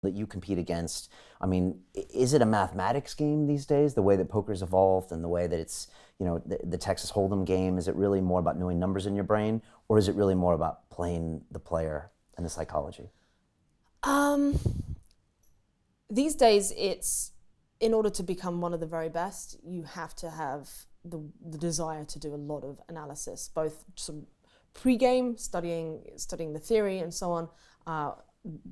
that you compete against, I mean, is it a mathematics game these days, the way that poker's evolved and the way that it's, the Texas Hold'em game? Is it really more about knowing numbers in your brain, or is it really more about playing the player and the psychology? These days, it's, in order to become one of the very best, you have to have the desire to do a lot of analysis, both sort of pre-game, studying the theory and so on.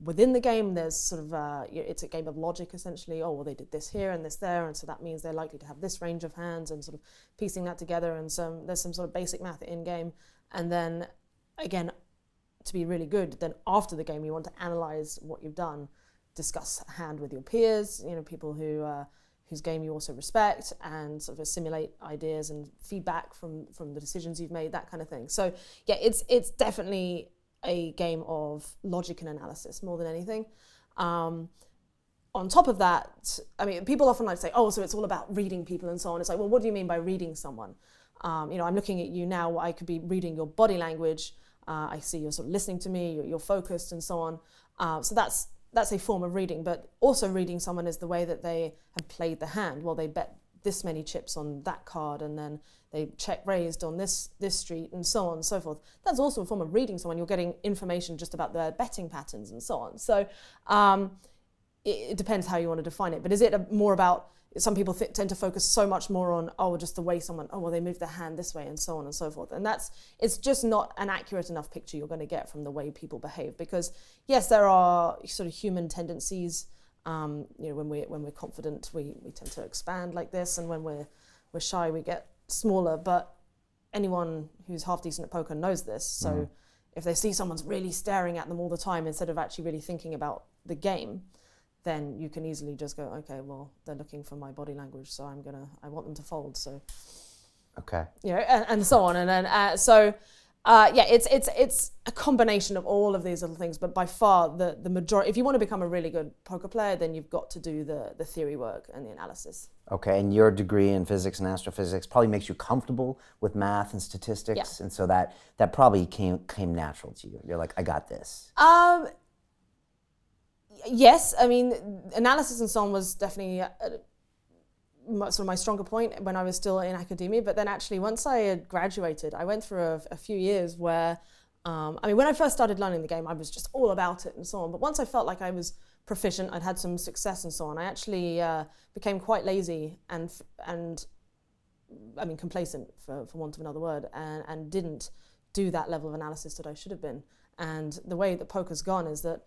Within the game, there's sort of, it's a game of logic essentially. Oh, well, they did this here and this there, and so that means they're likely to have this range of hands, and sort of piecing that together, and there's some sort of basic math in game. And then, again, to be really good, then after the game, you want to analyze what you've done, discuss a hand with your peers, people whose game you also respect, and sort of assimilate ideas and feedback from the decisions you've made, that kind of thing. So yeah, it's definitely a game of logic and analysis more than anything. On top of that, I mean, people often like to say, oh, so it's all about reading people and so on. It's like, well, what do you mean by reading someone? I'm looking at you now, I could be reading your body language. I see you're sort of listening to me, you're focused and so on. So that's a form of reading, but also reading someone is the way that they have played the hand. Well, they bet this many chips on that card, and then they check raised on this street, and so on and so forth. That's also a form of reading someone. You're getting information just about their betting patterns and so on. So it depends how you want to define it. But is it more about, some people tend to focus so much more on, just the way someone, well, they moved their hand this way and so on and so forth. And it's just not an accurate enough picture you're going to get from the way people behave. Because yes, there are sort of human tendencies. When we're confident, we tend to expand like this. And when we're shy, we get smaller. But anyone who's half decent at poker knows this. So if they see someone's really staring at them all the time instead of actually really thinking about the game, then you can easily just go, okay, well, they're looking for my body language, so I want them to fold. So, okay, and so on, and then it's a combination of all of these little things. But by far, the majority, if you want to become a really good poker player, then you've got to do the theory work and the analysis. Okay, and your degree in physics and astrophysics probably makes you comfortable with math and statistics, and so that probably came natural to you. You're like, I got this. Yes, I mean, analysis and so on was definitely sort of my stronger point when I was still in academia. But then actually, once I had graduated, I went through a few years where, when I first started learning the game, I was just all about it and so on. But once I felt like I was proficient, I'd had some success and so on, I actually became quite lazy and complacent, for want of another word, and didn't do that level of analysis that I should have been. And the way that poker's gone is that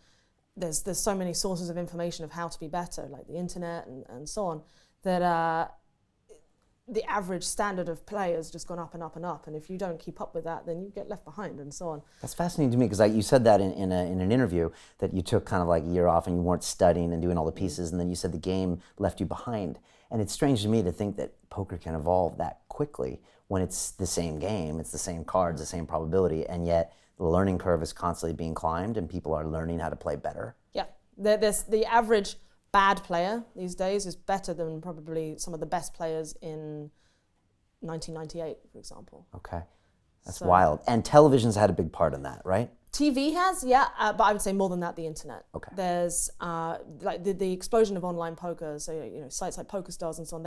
there's so many sources of information of how to be better, like the internet and so on, that the average standard of play has just gone up and up and up. And if you don't keep up with that, then you get left behind and so on. That's fascinating to me, because you said that in an interview, that you took kind of like a year off and you weren't studying and doing all the pieces, and then you said the game left you behind. And it's strange to me to think that poker can evolve that quickly when it's the same game, it's the same cards, the same probability, and yet the learning curve is constantly being climbed and people are learning how to play better. Yeah, the average bad player these days is better than probably some of the best players in 1998, for example. Okay, that's wild. And television's had a big part in that, right? TV has, but I would say more than that, the internet. Okay. There's like the explosion of online poker, so sites like PokerStars and so on,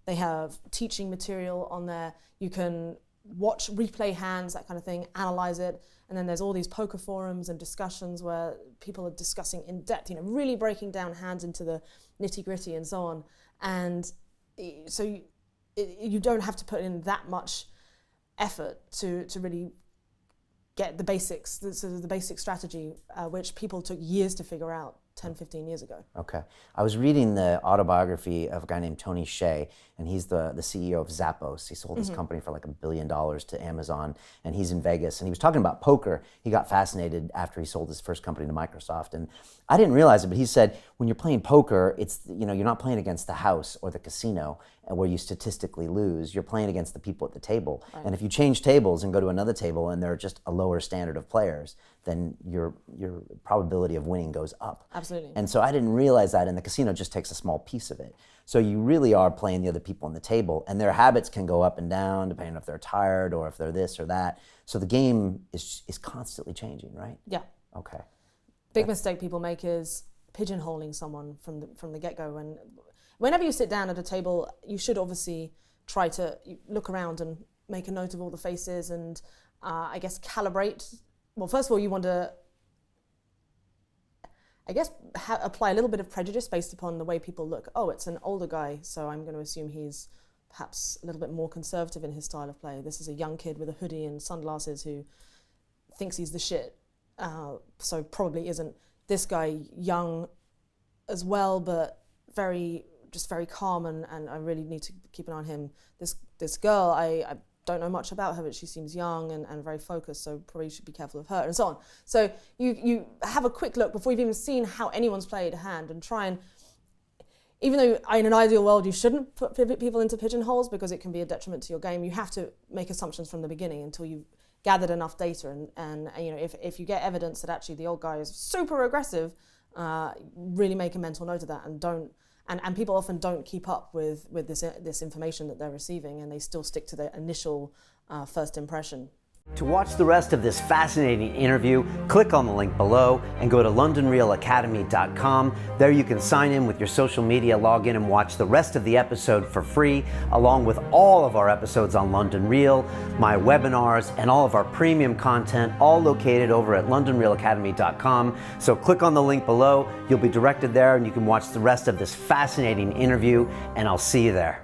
they have teaching material on there. You can watch, replay hands, that kind of thing, analyze it. And then there's all these poker forums and discussions where people are discussing in depth, really breaking down hands into the nitty gritty and so on. And so you don't have to put in that much effort to really get the basics, the basic strategy, which people took years to figure out 10, 15 years ago. Okay. I was reading the autobiography of a guy named Tony Hsieh, and he's the CEO of Zappos. He sold his company for like $1 billion to Amazon, and he's in Vegas. And he was talking about poker. He got fascinated after he sold his first company to Microsoft. And I didn't realize it, but he said, when you're playing poker, it's, you're not playing against the house or the casino where you statistically lose. You're playing against the people at the table. Right. And if you change tables and go to another table and they're just a lower standard of players, then your probability of winning goes up. Absolutely. And so I didn't realize that, and the casino just takes a small piece of it. So you really are playing the other people on the table, and their habits can go up and down depending on if they're tired or if they're this or that. So the game is constantly changing, right? Yeah. Okay. Big mistake people make is pigeonholing someone from the get-go. And whenever you sit down at a table, you should obviously try to look around and make a note of all the faces and I guess calibrate. Well, first of all, you want to, I guess, apply a little bit of prejudice based upon the way people look. Oh, it's an older guy, so I'm going to assume he's perhaps a little bit more conservative in his style of play. This is a young kid with a hoodie and sunglasses who thinks he's the shit. So probably isn't. This guy young as well, but very calm, and I really need to keep an eye on him. This girl, I don't know much about her, but she seems young and very focused, so probably should be careful of her, and so on. So you have a quick look before you've even seen how anyone's played a hand, and try and, even though in an ideal world you shouldn't put people into pigeonholes because it can be a detriment to your game, you have to make assumptions from the beginning until you've gathered enough data, and you know, if you get evidence that actually the old guy is super aggressive, really make a mental note of that, and don't. And people often don't keep up with this information that they're receiving, and they still stick to their initial first impression. To watch the rest of this fascinating interview, click on the link below and go to londonrealacademy.com. There you can sign in with your social media, log in and watch the rest of the episode for free, along with all of our episodes on London Real, my webinars, and all of our premium content, all located over at londonrealacademy.com. So click on the link below, you'll be directed there and you can watch the rest of this fascinating interview, and I'll see you there.